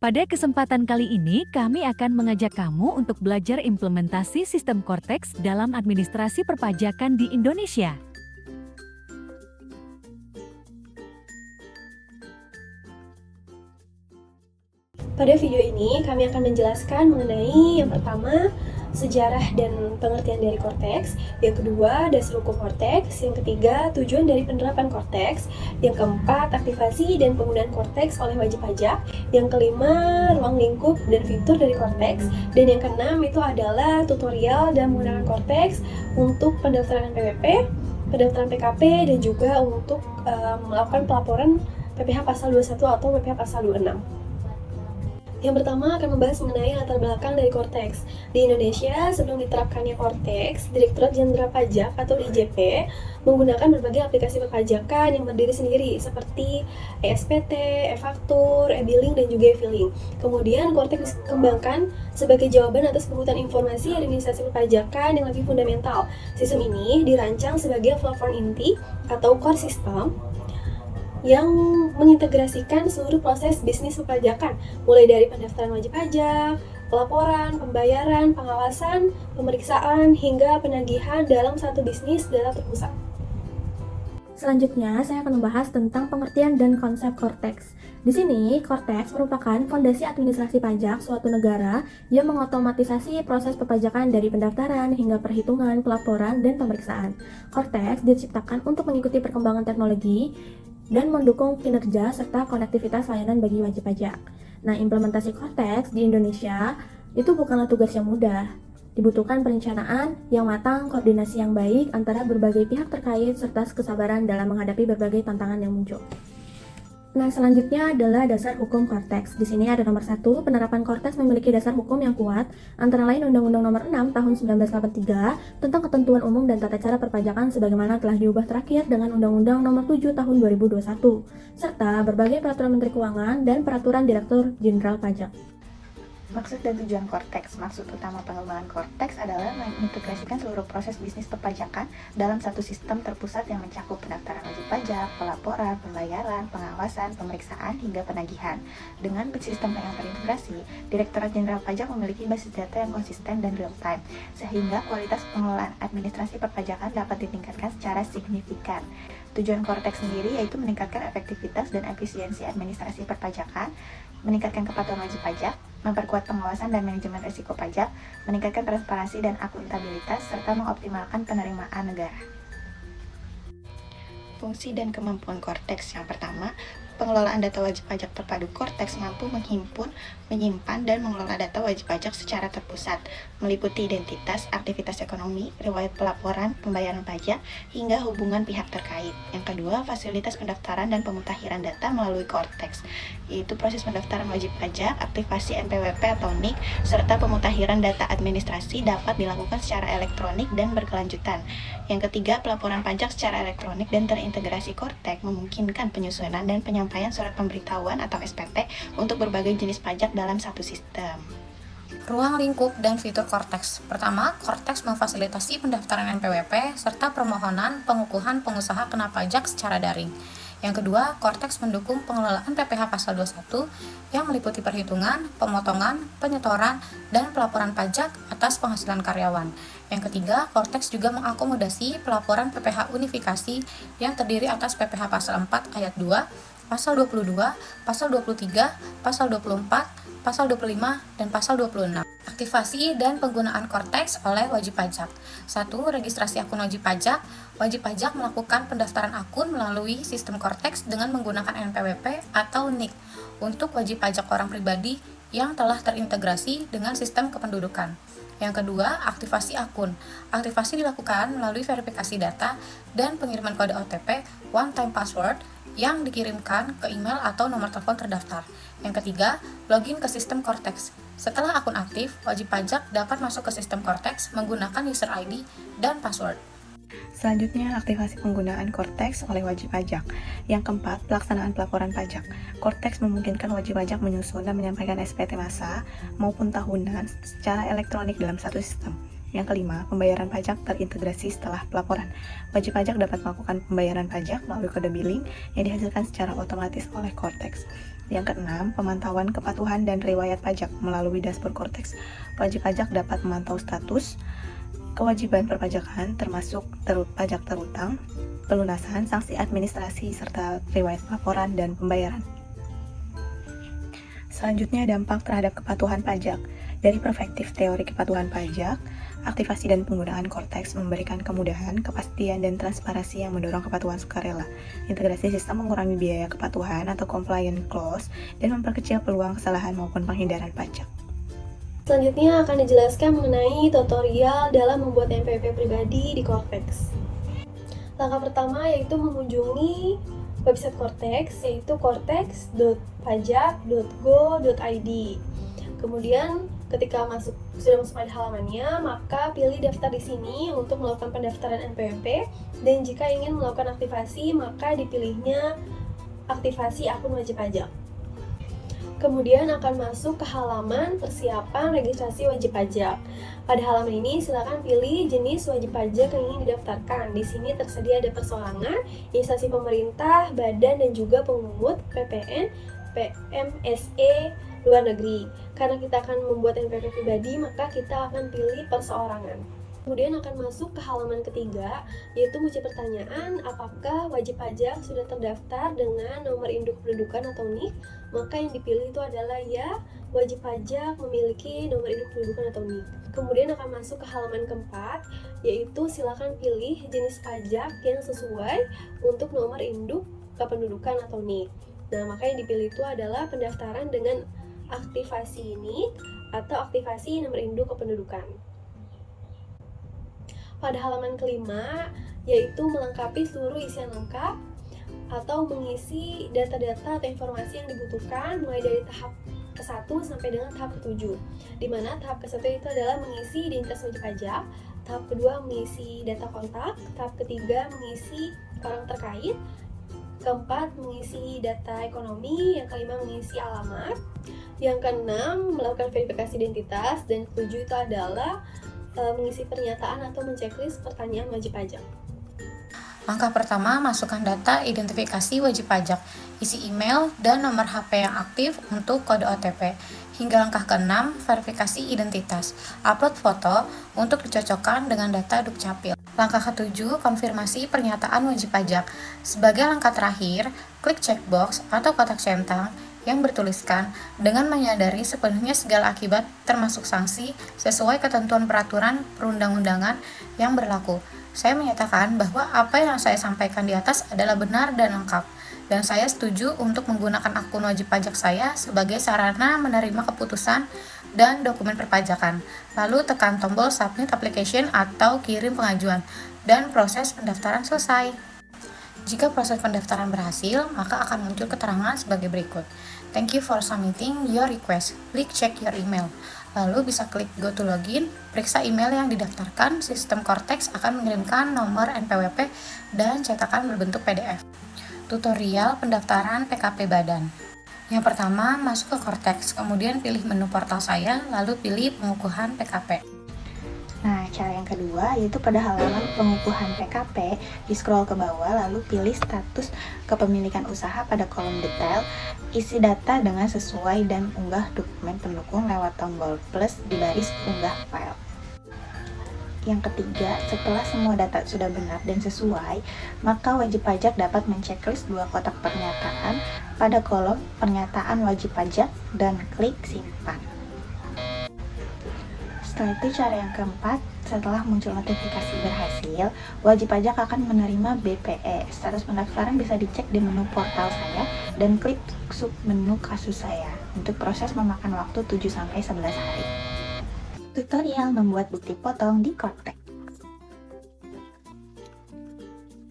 Pada kesempatan kali ini, kami akan mengajak kamu untuk belajar implementasi sistem Cortex dalam administrasi perpajakan di Indonesia. Pada video ini, kami akan menjelaskan mengenai yang pertama, sejarah dan pengertian dari Cortex, yang kedua, dasar hukum Cortex, yang ketiga, tujuan dari penerapan Cortex, yang keempat, aktivasi dan penggunaan Cortex oleh wajib pajak, yang kelima, ruang lingkup dan fitur dari Cortex, dan yang keenam itu adalah tutorial dan menggunakan Cortex untuk pendaftaran PWP, pendaftaran PKP, dan juga untuk melakukan pelaporan PPh pasal 21 atau PPh pasal 26. Yang pertama akan membahas mengenai latar belakang dari Cortex. Di Indonesia, sebelum diterapkannya Cortex, Direktorat Jenderal Pajak atau DJP menggunakan berbagai aplikasi perpajakan yang berdiri sendiri seperti ESPT, e-faktur, e-billing, dan juga e-filing. Kemudian Cortex dikembangkan sebagai jawaban atas kebutuhan informasi administrasi perpajakan yang lebih fundamental. Sistem ini dirancang sebagai platform inti atau core system yang mengintegrasikan seluruh proses bisnis perpajakan, mulai dari pendaftaran wajib pajak, pelaporan, pembayaran, pengawasan, pemeriksaan, hingga penagihan dalam satu bisnis data terpusat. Selanjutnya, saya akan membahas tentang pengertian dan konsep Cortex. Di sini, Cortex merupakan fondasi administrasi pajak suatu negara yang mengotomatisasi proses perpajakan dari pendaftaran hingga perhitungan, pelaporan, dan pemeriksaan. Cortex diciptakan untuk mengikuti perkembangan teknologi dan mendukung kinerja serta konektivitas layanan bagi wajib pajak. Nah, implementasi Cortex di Indonesia itu bukanlah tugas yang mudah. Dibutuhkan perencanaan yang matang, koordinasi yang baik antara berbagai pihak terkait, serta kesabaran dalam menghadapi berbagai tantangan yang muncul. Nah, selanjutnya adalah dasar hukum Cortex. Di sini ada nomor 1, penerapan Cortex memiliki dasar hukum yang kuat, antara lain Undang-Undang Nomor 6 Tahun 1983 tentang Ketentuan Umum dan Tata Cara Perpajakan sebagaimana telah diubah terakhir dengan Undang-Undang Nomor 7 Tahun 2021, serta berbagai peraturan Menteri Keuangan dan peraturan Direktur Jenderal Pajak. Maksud dan tujuan Cortex. Maksud utama pengembangan Cortex adalah mengintegrasikan seluruh proses bisnis perpajakan dalam satu sistem terpusat yang mencakup pendaftaran wajib pajak, pelaporan, pembayaran, pengawasan, pemeriksaan, hingga penagihan. Dengan sistem yang terintegrasi, Direktorat Jenderal Pajak memiliki basis data yang konsisten dan real-time, sehingga kualitas pengelolaan administrasi perpajakan dapat ditingkatkan secara signifikan. Tujuan Cortex sendiri yaitu meningkatkan efektivitas dan efisiensi administrasi perpajakan, meningkatkan kepatuhan wajib pajak, memperkuat pengawasan dan manajemen risiko pajak, meningkatkan transparansi dan akuntabilitas, serta mengoptimalkan penerimaan negara. Fungsi dan kemampuan Cortex. Yang pertama, pengelolaan data wajib pajak terpadu. Cortex mampu menghimpun, menyimpan, dan mengelola data wajib pajak secara terpusat, meliputi identitas, aktivitas ekonomi, riwayat pelaporan, pembayaran pajak, hingga hubungan pihak terkait. Yang kedua, fasilitas pendaftaran dan pemutahiran data melalui Cortex, yaitu proses pendaftaran wajib pajak, aktivasi NPWP atau NIK, serta pemutahiran data administrasi dapat dilakukan secara elektronik dan berkelanjutan. Yang ketiga, pelaporan pajak secara elektronik dan terintegrasi Cortex memungkinkan penyusunan dan penyampaian surat pemberitahuan atau SPT untuk berbagai jenis pajak dalam satu sistem. Ruang lingkup dan fitur Cortex. Pertama, Cortex memfasilitasi pendaftaran NPWP serta permohonan pengukuhan pengusaha kena pajak secara daring. Yang kedua, Cortex mendukung pengelolaan PPh pasal 21 yang meliputi perhitungan, pemotongan, penyetoran, dan pelaporan pajak atas penghasilan karyawan. Yang ketiga, Cortex juga mengakomodasi pelaporan PPh unifikasi yang terdiri atas PPh pasal 4 ayat 2, pasal 22, pasal 23, pasal 24, pasal 25, dan pasal 26. Aktivasi dan penggunaan Cortex oleh wajib pajak. 1. Registrasi akun wajib pajak. Wajib pajak melakukan pendaftaran akun melalui sistem Cortex dengan menggunakan NPWP atau NIK untuk wajib pajak orang pribadi yang telah terintegrasi dengan sistem kependudukan. Yang kedua, aktivasi akun. Aktivasi dilakukan melalui verifikasi data dan pengiriman kode OTP one time password yang dikirimkan ke email atau nomor telepon terdaftar. Yang ketiga, login ke sistem Cortex. Setelah akun aktif, wajib pajak dapat masuk ke sistem Cortex menggunakan user ID dan password. Selanjutnya, aktivasi penggunaan Cortex oleh wajib pajak. Yang keempat, pelaksanaan pelaporan pajak. Cortex memungkinkan wajib pajak menyusun dan menyampaikan SPT masa maupun tahunan secara elektronik dalam satu sistem. Yang kelima, pembayaran pajak terintegrasi setelah pelaporan. Wajib pajak dapat melakukan pembayaran pajak melalui kode billing yang dihasilkan secara otomatis oleh Cortex. Yang keenam, pemantauan kepatuhan dan riwayat pajak melalui dashboard Cortex. Wajib pajak dapat memantau status kewajiban perpajakan termasuk pajak terutang, pelunasan, sanksi administrasi, serta riwayat laporan dan pembayaran. Selanjutnya, dampak terhadap kepatuhan pajak. Dari perspektif teori kepatuhan pajak, aktivasi dan penggunaan Cortex memberikan kemudahan, kepastian, dan transparansi yang mendorong kepatuhan sukarela. Integrasi sistem mengurangi biaya kepatuhan atau compliance clause dan memperkecil peluang kesalahan maupun penghindaran pajak. Selanjutnya akan dijelaskan mengenai tutorial dalam membuat NPWP pribadi di Cortex. Langkah pertama yaitu mengunjungi website Cortex, yaitu cortex.pajak.go.id. Kemudian ketika sudah masuk pada halamannya, maka pilih daftar di sini untuk melakukan pendaftaran NPWP, dan jika ingin melakukan aktivasi, maka dipilihnya aktivasi akun wajib pajak. Kemudian akan masuk ke halaman persiapan registrasi wajib pajak. Pada halaman ini silakan pilih jenis wajib pajak yang ingin didaftarkan. Di sini tersedia ada persoalangan, instansi pemerintah, badan, dan juga pemungut, PPN, PMSE, luar negeri. Karena kita akan membuat NPWP pribadi, maka kita akan pilih perseorangan. Kemudian akan masuk ke halaman ketiga, yaitu muncul pertanyaan apakah wajib pajak sudah terdaftar dengan nomor induk kependudukan atau NIK. Maka yang dipilih itu adalah ya, wajib pajak memiliki nomor induk kependudukan atau NIK. Kemudian akan masuk ke halaman keempat, yaitu silakan pilih jenis pajak yang sesuai untuk nomor induk kependudukan atau NIK. Nah, maka yang dipilih itu adalah pendaftaran dengan aktivasi NIK atau aktivasi nomor induk kependudukan. Pada halaman kelima, yaitu melengkapi seluruh isian lengkap atau mengisi data-data atau informasi yang dibutuhkan mulai dari tahap ke-1 sampai dengan tahap ke-7, di mana tahap ke-1 itu adalah mengisi identitas wajib pajak, tahap kedua mengisi data kontak, tahap ketiga mengisi orang terkait, keempat mengisi data ekonomi, yang kelima mengisi alamat, yang keenam melakukan verifikasi identitas, dan ketujuh itu adalah mengisi pernyataan atau menceklis pertanyaan wajib pajak. Langkah pertama, masukkan data identifikasi wajib pajak, isi email dan nomor HP yang aktif untuk kode OTP. Hingga langkah ke-6, verifikasi identitas. Upload foto untuk dicocokkan dengan data Dukcapil. Langkah ke-7, konfirmasi pernyataan wajib pajak. Sebagai langkah terakhir, klik checkbox atau kotak centang yang bertuliskan dengan menyadari sepenuhnya segala akibat termasuk sanksi sesuai ketentuan peraturan perundang-undangan yang berlaku. Saya menyatakan bahwa apa yang saya sampaikan di atas adalah benar dan lengkap, dan saya setuju untuk menggunakan akun wajib pajak saya sebagai sarana menerima keputusan dan dokumen perpajakan. Lalu tekan tombol submit application atau kirim pengajuan, dan proses pendaftaran selesai. Jika proses pendaftaran berhasil, maka akan muncul keterangan sebagai berikut. Thank you for submitting your request. Klik check your email. Lalu bisa klik go to login, periksa email yang didaftarkan, sistem Cortex akan mengirimkan nomor NPWP dan cetakan berbentuk PDF. Tutorial pendaftaran PKP Badan. Yang pertama, masuk ke Cortex, kemudian pilih menu portal saya, lalu pilih pengukuhan PKP. Nah, cara yang kedua yaitu pada halaman pengukuhan PKP, di scroll ke bawah lalu pilih status kepemilikan usaha pada kolom detail, isi data dengan sesuai dan unggah dokumen pendukung lewat tombol plus di baris unggah file. Yang ketiga, setelah semua data sudah benar dan sesuai, maka wajib pajak dapat menceklis dua kotak pernyataan pada kolom pernyataan wajib pajak dan klik simpan. Setelah itu cara yang keempat, setelah muncul notifikasi berhasil, wajib pajak akan menerima BPE. Status pendaftaran bisa dicek di menu portal saya dan klik sub menu kasus saya. Untuk proses memakan waktu 7-11 hari. Tutorial membuat bukti potong di Cortex.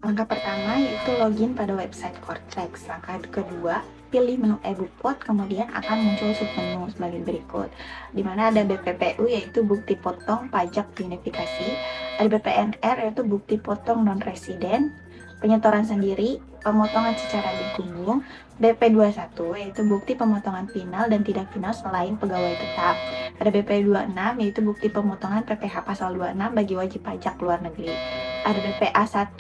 Langkah pertama yaitu login pada website Cortex. Langkah kedua, pilih menu e-book pot, kemudian akan muncul submenu sebagai berikut, di mana ada BPPU yaitu bukti potong pajak signifikasi, ada BPNR yaitu bukti potong non-residen, penyetoran sendiri, pemotongan secara digunggung, BP21 yaitu bukti pemotongan final dan tidak final selain pegawai tetap, ada BP26 yaitu bukti pemotongan PPh pasal 26 bagi wajib pajak luar negeri, ada BPA 1,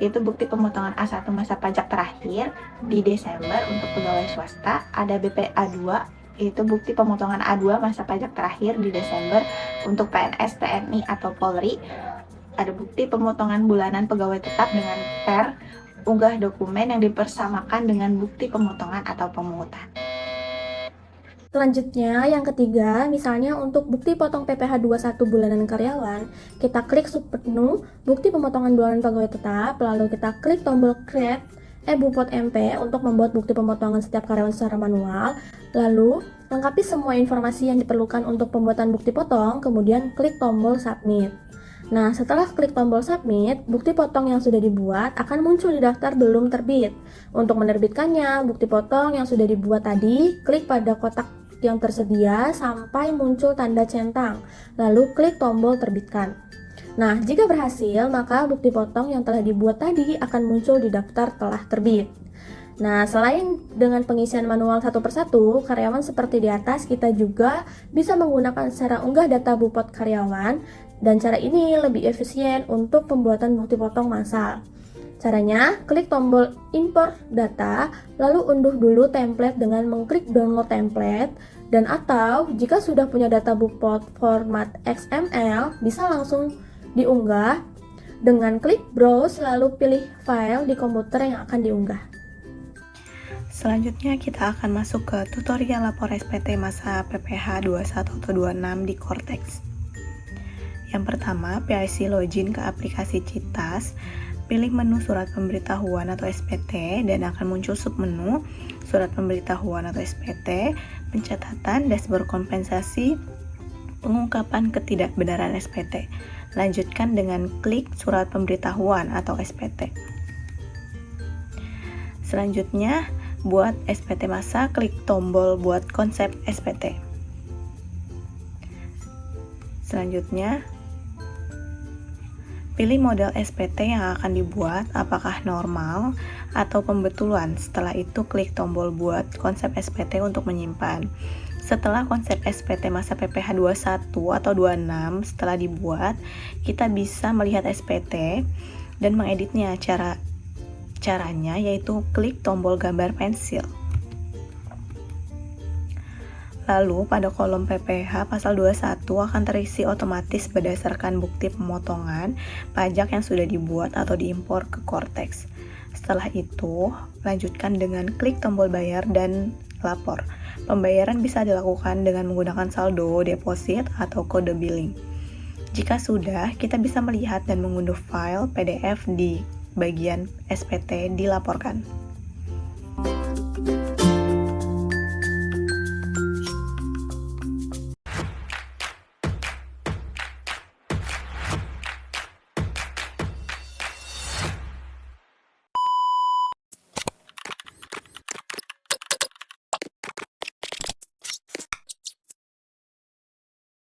yaitu bukti pemotongan A1 masa pajak terakhir di Desember untuk pegawai swasta. Ada BPA 2, yaitu bukti pemotongan A2 masa pajak terakhir di Desember untuk PNS, TNI, atau Polri. Ada bukti pemotongan bulanan pegawai tetap dengan PER, unggah dokumen yang dipersamakan dengan bukti pemotongan atau pemungutan. Selanjutnya, yang ketiga, misalnya untuk bukti potong PPh 21 bulanan karyawan, kita klik submenu bukti pemotongan bulanan pegawai tetap, lalu kita klik tombol create eBupot MP untuk membuat bukti pemotongan setiap karyawan secara manual, lalu lengkapi semua informasi yang diperlukan untuk pembuatan bukti potong, kemudian klik tombol submit. Nah, setelah klik tombol submit, bukti potong yang sudah dibuat akan muncul di daftar belum terbit. Untuk menerbitkannya, bukti potong yang sudah dibuat tadi, klik pada kotak yang tersedia sampai muncul tanda centang, lalu klik tombol terbitkan. Nah, jika berhasil, maka bukti potong yang telah dibuat tadi akan muncul di daftar telah terbit. Nah, selain dengan pengisian manual satu persatu, karyawan seperti di atas, kita juga bisa menggunakan cara unggah data Bupot karyawan, dan cara ini lebih efisien untuk pembuatan bukti potong massal. Caranya, klik tombol import data, lalu unduh dulu template dengan mengklik download template, dan atau jika sudah punya data Bupot format XML, bisa langsung diunggah dengan klik browse lalu pilih file di komputer yang akan diunggah. Selanjutnya kita akan masuk ke tutorial lapor SPT masa PPh 21 atau 26 di Cortex. Yang pertama, PIC login ke aplikasi Citas, pilih menu surat pemberitahuan atau SPT dan akan muncul submenu surat pemberitahuan atau SPT, pencatatan, dashboard kompensasi, pengungkapan ketidakbenaran SPT. Lanjutkan dengan klik surat pemberitahuan atau SPT. Selanjutnya, buat SPT masa, klik tombol buat konsep SPT. Selanjutnya, pilih model SPT yang akan dibuat, apakah normal atau pembetulan. Setelah itu klik tombol buat konsep SPT untuk menyimpan. Setelah konsep SPT masa PPh 21 atau 26 setelah dibuat, kita bisa melihat SPT dan mengeditnya. Caranya yaitu klik tombol gambar pensil. Lalu pada kolom PPh pasal 21 akan terisi otomatis berdasarkan bukti pemotongan pajak yang sudah dibuat atau diimpor ke Cortex. Setelah itu, lanjutkan dengan klik tombol bayar dan lapor. Pembayaran bisa dilakukan dengan menggunakan saldo, deposit, atau kode billing. Jika sudah, kita bisa melihat dan mengunduh file PDF di bagian SPT dilaporkan.